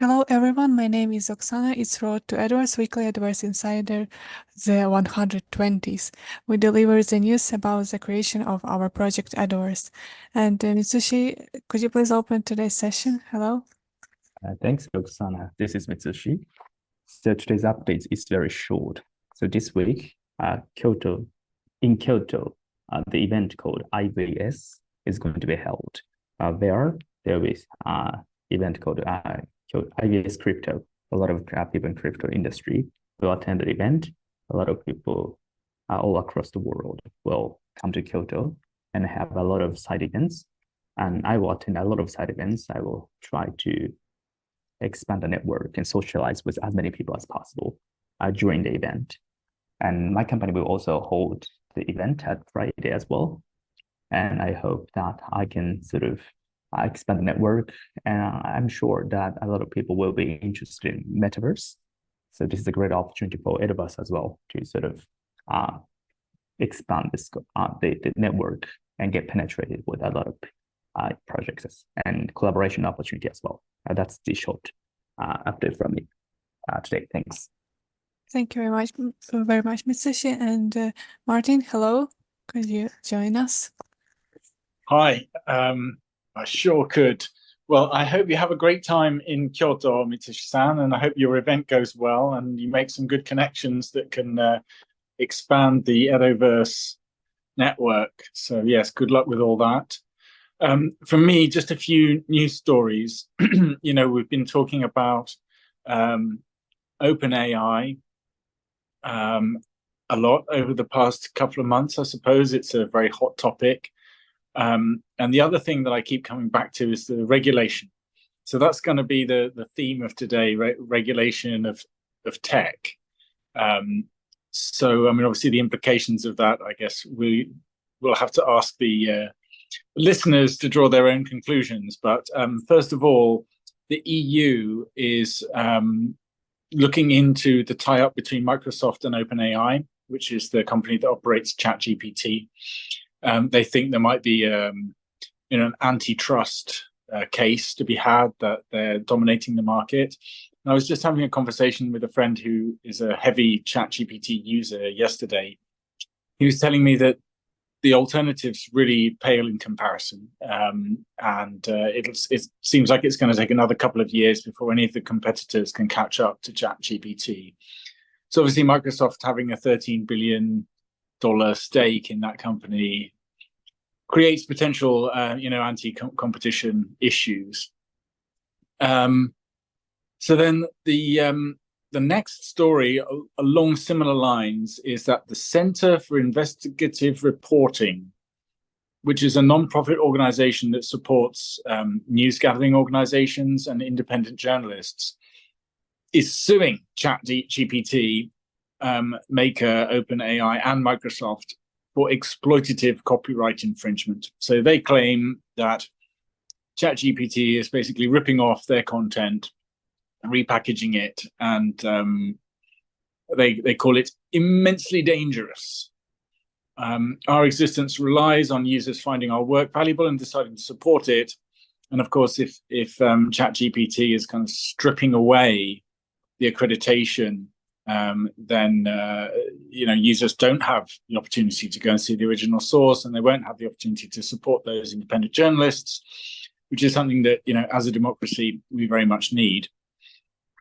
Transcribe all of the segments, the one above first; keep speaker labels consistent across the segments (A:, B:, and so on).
A: Hello everyone, my name is Oksana. It's road to Edoverse Weekly Edoverse Insider, the 120th. We deliver the news about the creation of our project Edoverse. And Mitsushi, could you please open today's session? Hello.
B: Thanks, Oksana. This is Mitsushi. So today's update is very short. So this week, in Kyoto, the event called IVS is going to be held. There is event called IVS Crypto. A lot of people in crypto industry will attend the event. A lot of people all across the world will come to Kyoto and have a lot of side events. And I will attend a lot of side events. I will try to expand the network and socialize with as many people as possible during the event. And my company will also hold the event at Friday as well. And I hope that I can sort of expand the network. And I'm sure that a lot of people will be interested in Metaverse. So this is a great opportunity for Edoverse as well to sort of expand the network and get penetrated with a lot of projects and collaboration opportunity as well. That's the short update from me today. Thanks.
A: Thank you very much, Mitsushi. And Martin, hello. Could you join us?
C: Hi, I sure could. Well, I hope you have a great time in Kyoto, Mitsushi-san, and I hope your event goes well and you make some good connections that can expand the Edoverse network. So yes, good luck with all that. For me, just a few news stories. We've been talking about OpenAI a lot over the past couple of months. I suppose it's a very hot topic. And the other thing that I keep coming back to is the regulation. So that's going to be the theme of today, regulation of tech. So, I mean, obviously the implications of that, I guess we'll have to ask the listeners to draw their own conclusions. But first of all, the EU is looking into the tie-up between Microsoft and OpenAI, which is the company that operates ChatGPT. They think there might be an antitrust case to be had, that they're dominating the market. And I was just having a conversation with a friend who is a heavy ChatGPT user yesterday. He was telling me that the alternatives really pale in comparison. It seems like it's going to take another couple of years before any of the competitors can catch up to ChatGPT. So obviously Microsoft having a $13 billion stake in that company creates potential, anti-competition issues. So then the next story along similar lines is that the Center for Investigative Reporting, which is a non-profit organization that supports news gathering organizations and independent journalists, is suing ChatGPT maker OpenAI and Microsoft for exploitative copyright infringement. So they claim that ChatGPT is basically ripping off their content, repackaging it, and they call it immensely dangerous. Our existence relies on users finding our work valuable and deciding to support it. And of course, if ChatGPT is kind of stripping away the accreditation, then users don't have the opportunity to go and see the original source, and they won't have the opportunity to support those independent journalists, which is something that, as a democracy, we very much need.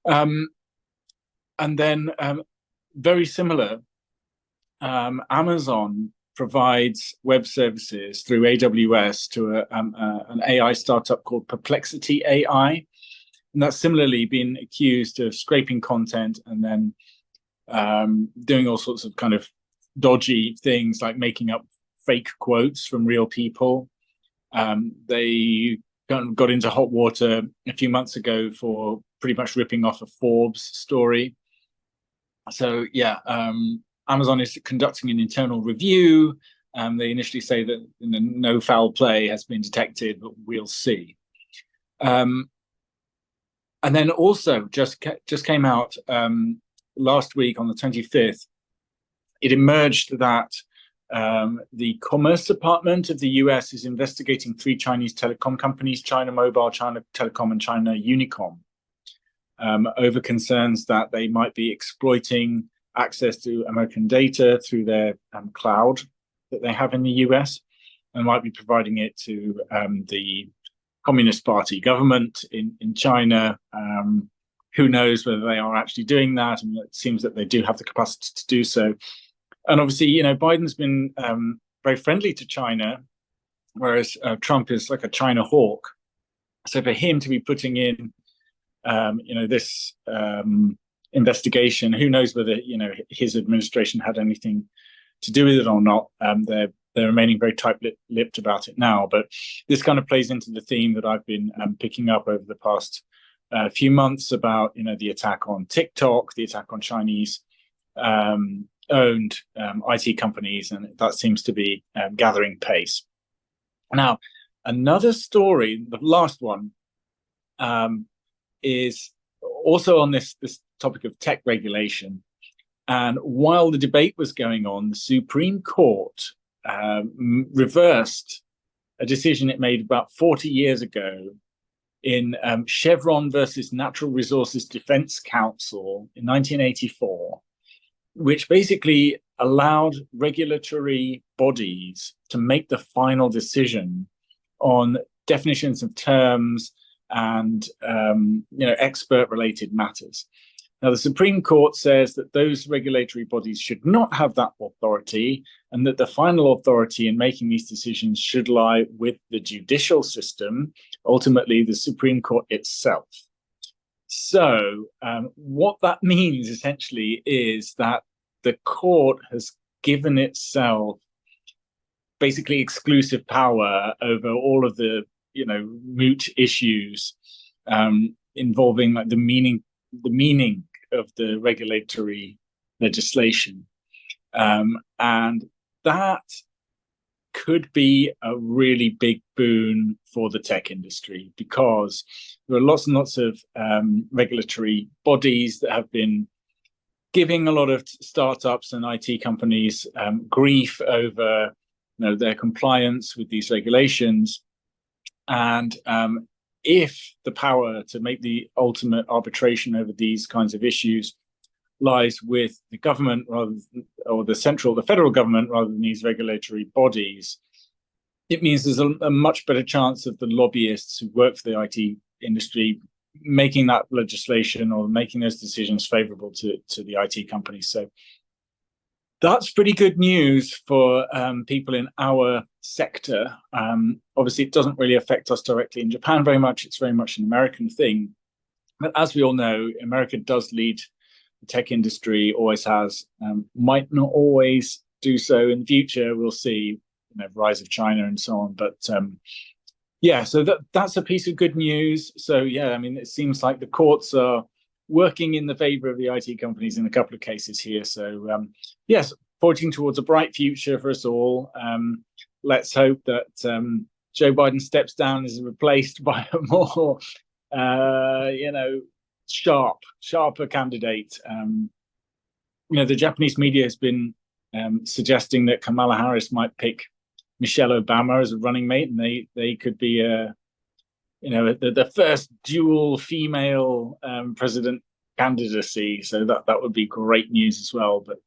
C: And then very similar, Amazon provides web services through AWS to an AI startup called Perplexity AI. And that's similarly been accused of scraping content and then doing all sorts of kind of dodgy things like making up fake quotes from real people. They got into hot water a few months ago for pretty much ripping off a Forbes story. So yeah, Amazon is conducting an internal review. They initially say that no foul play has been detected, but we'll see. And then also just came out last week on the 25th, it emerged that the Commerce Department of the US is investigating 3 Chinese telecom companies, China Mobile, China Telecom, and China Unicom. over concerns that they might be exploiting access to American data through their cloud that they have in the US, and might be providing it to the Communist Party government in China. Who knows whether they are actually doing that? I mean, it seems that they do have the capacity to do so. And obviously, Biden's been very friendly to China, whereas Trump is like a China hawk. So for him to be putting in, this investigation, who knows whether, his administration had anything to do with it or not. They're remaining very tight-lipped about it now. But this kind of plays into the theme that I've been picking up over the past few months about, the attack on TikTok, the attack on Chinese owned IT companies, and that seems to be gathering pace. Now, another story, the last one, is also on this topic of tech regulation. And while the debate was going on, the Supreme Court reversed a decision it made about 40 years ago in Chevron versus Natural Resources Defense Council in 1984, which basically allowed regulatory bodies to make the final decision on definitions of terms and expert-related matters. Now, the Supreme Court says that those regulatory bodies should not have that authority, and that the final authority in making these decisions should lie with the judicial system, ultimately the Supreme Court itself. So what that means essentially is that the court has given itself basically exclusive power over all of the moot issues involving like the meaning of the regulatory legislation, and that could be a really big boon for the tech industry, because there are lots and lots of regulatory bodies that have been giving a lot of startups and IT companies grief over their compliance with these regulations. And if the power to make the ultimate arbitration over these kinds of issues lies with the government or the federal government rather than these regulatory bodies, it means there's a much better chance of the lobbyists who work for the IT industry making that legislation or making those decisions favorable to the IT companies. So that's pretty good news for people in our sector. Obviously, it doesn't really affect us directly in Japan very much. It's very much an American thing. But as we all know, America does lead the tech industry, always has, might not always do so in the future. We'll see, rise of China and so on. But so that's a piece of good news. So yeah, I mean, it seems like the courts are working in the favor of the IT companies in a couple of cases here. So yes, pointing towards a bright future for us all. Let's hope that Joe Biden steps down and is replaced by a more, sharper candidate. The Japanese media has been suggesting that Kamala Harris might pick Michelle Obama as a running mate, and they could be the first dual female president candidacy. So that would be great news as well. But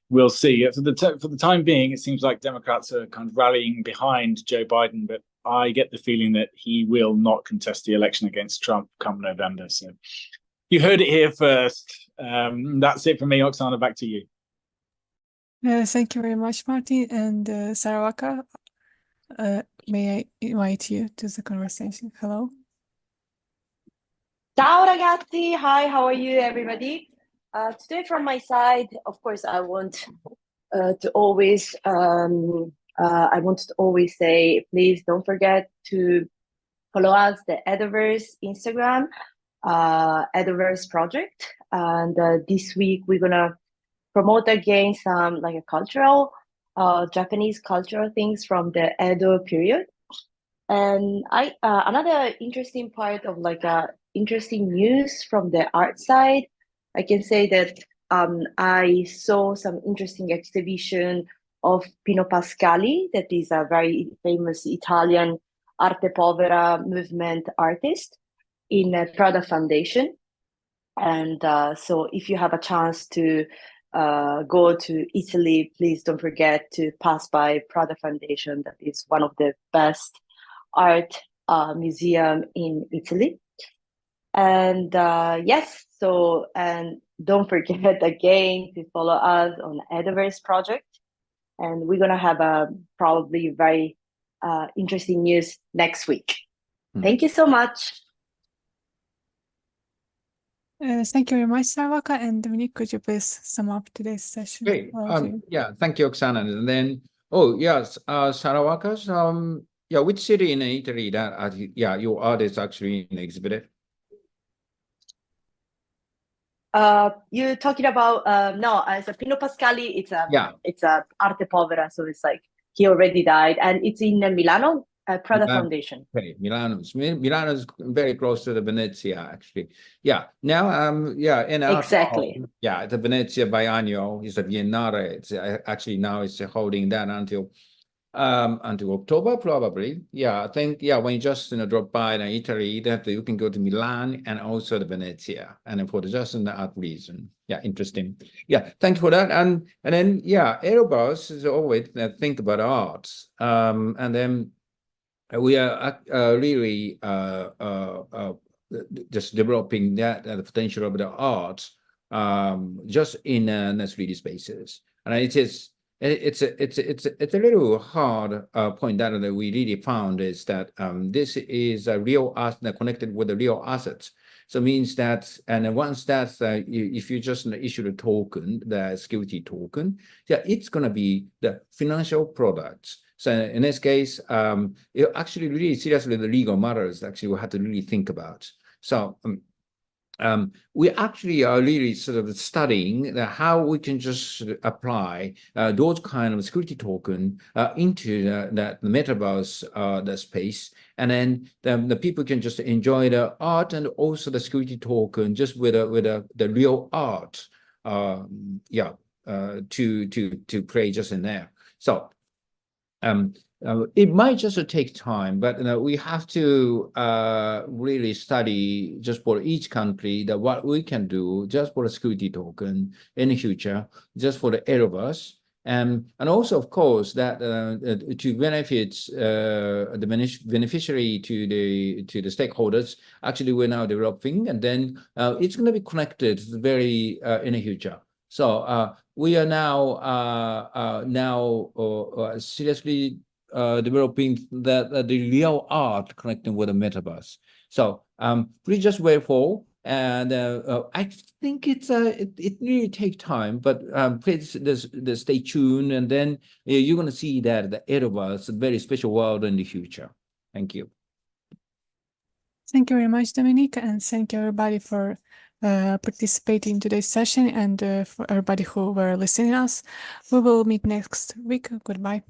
C: we'll see. For the time being, it seems like Democrats are kind of rallying behind Joe Biden, but I get the feeling that he will not contest the election against Trump come November. So you heard it here first. That's it for me. Oksana, back to you.
A: Thank you very much, Martin. And Sarawaka, may I invite you to the conversation? Hello.
D: Ciao ragazzi, hi, how are you everybody? Today from my side, of course, I want to always say, please don't forget to follow us, the Edoverse Instagram, Edoverse project. And this week we're gonna promote again some like a cultural, Japanese cultural things from the Edo period. And another interesting part of like interesting news from the art side, I can say that I saw some interesting exhibition of Pino Pascali, that is a very famous Italian arte povera movement artist in Prada Foundation. And so if you have a chance to go to Italy, please don't forget to pass by Prada Foundation. That is one of the best art museum in Italy. And yes, so, and don't forget again to follow us on Edoverse project. And we're gonna have a probably very interesting news next week. Thank you so much.
A: Thank you very much, Sarawaka. And Dominique, could you please sum up today's session?
E: Great.
A: Well,
E: Yeah, thank you, Oksana. And then, yes, Sarawaka's, yeah, which city in Italy that, yeah, your art is actually exhibited?
D: You're talking about no, as a Pino Pascali, it's a arte povera, so it's like he already died, and it's in Milano, Prada Foundation.
E: Okay, Milano is very close to the Venezia, actually. Yeah, now yeah, and
D: exactly.
E: Yeah, the Venezia Biennial is a Biennale. It's actually now it's holding that until October probably. Yeah, I think when you just drop by Italy, that you can go to Milan and also the Venezia, and for just that reason. Yeah, interesting. Yeah, thank you for that. And then Edoverse is always think about arts. And then we are really just developing that the potential of the arts just in 3D spaces, and it's a little hard point that we really found is that this is a real asset connected with the real assets. So it means that, and once that's if you just issue the token, the security token, it's going to be the financial products. So in this case, it actually really seriously the legal matters actually we have to really think about. So we actually are really sort of studying how we can just apply those kind of security token into the metaverse, the space, and then the people can just enjoy the art and also the security token just with the real art, to create just in there. So it might just take time, but we have to really study just for each country that what we can do just for a security token in the future, just for the Edoverse, and also of course that to benefit the beneficiary to the stakeholders. Actually, we're now developing, and then it's going to be connected very in the future. So we are now seriously developing the real art connecting with the metaverse. So please just wait for, and I think it really takes time, but please stay tuned, and then you're going to see that the Edoverse is a very special world in the future. Thank you.
A: Thank you very much, Dominique, and thank you everybody for participating in today's session, and for everybody who were listening to us. We will meet next week. Goodbye.